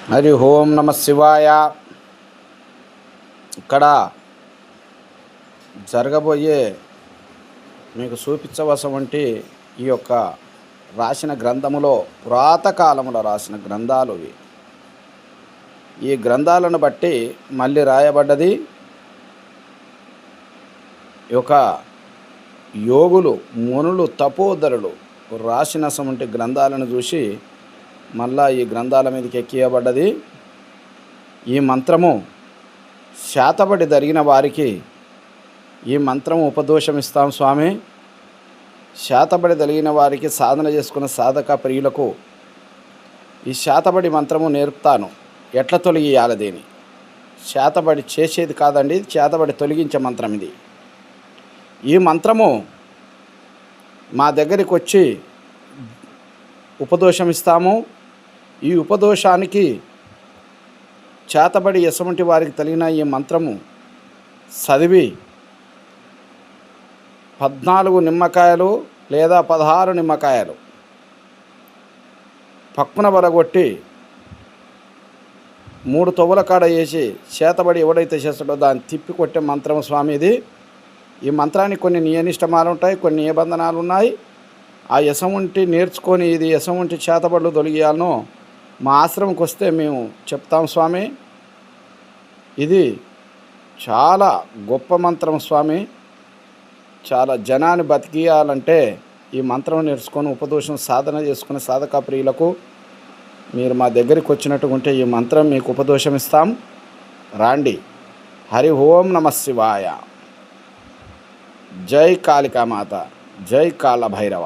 హరి ఓం నమ శివాయ. ఇక్కడ జరగబోయే మీకు చూపించవలసినటువంటి ఈ యొక్క రాసిన గ్రంథములో పురాతకాలములో రాసిన గ్రంథాలు ఇవి. ఈ గ్రంథాలను బట్టి మళ్ళీ రాయబడ్డది. ఈ యొక్క యోగులు, మునులు, తపోధరులు రాసినటువంటి గ్రంథాలను చూసి మళ్ళా ఈ గ్రంథాల మీదకి ఎక్కియబడ్డది. ఈ మంత్రము శాతబడి జరిగిన వారికి ఈ మంత్రము ఉపదోషం ఇస్తాం స్వామి. శాతబడి జరిగిన వారికి సాధన చేసుకున్న సాధక ప్రియులకు ఈ శాతబడి మంత్రము నేర్పుతాను. ఎట్లా తొలగియాలి దీని. శాతబడి చేసేది కాదండి, శాతబడి తొలగించే మంత్రం ఇది. ఈ మంత్రము మా దగ్గరికి వచ్చి ఉపదోషం ఇస్తాము. ఈ ఉపదోషానికి చేతబడి ఎటువంటి వారికి తగిన ఈ మంత్రము చదివి 14 నిమ్మకాయలు లేదా 16 నిమ్మకాయలు పక్కున బలగొట్టి 3 తొవ్వల కాడ వేసి చేతబడి ఎవడైతే చేస్తాడో దాన్ని తిప్పి కొట్టే మంత్రం స్వామి ఇది. ఈ మంత్రానికి కొన్ని నియనిష్టమాలు ఉంటాయి, కొన్ని నిబంధనలు ఉన్నాయి. ఆ యసముంటి నేర్చుకొని ఇది యసముంటి చేతబడులు తొలగియాలనో మా ఆశ్రమంకి వస్తే మేము చెప్తాం స్వామి. ఇది చాలా గొప్ప మంత్రం స్వామి. చాలా జనాన్ని బతికియాలంటే ఈ మంత్రం నేర్చుకొని ఉపదోషం సాధన చేసుకునే సాధక ప్రియులకు మీరు మా దగ్గరికి వచ్చినట్టుకుంటే ఈ మంత్రం మీకు ఉపదోషం ఇస్తాం. రాండి. హరి ఓం నమ శివాయ. జై కాళికామాత, జై కాళభైరవ.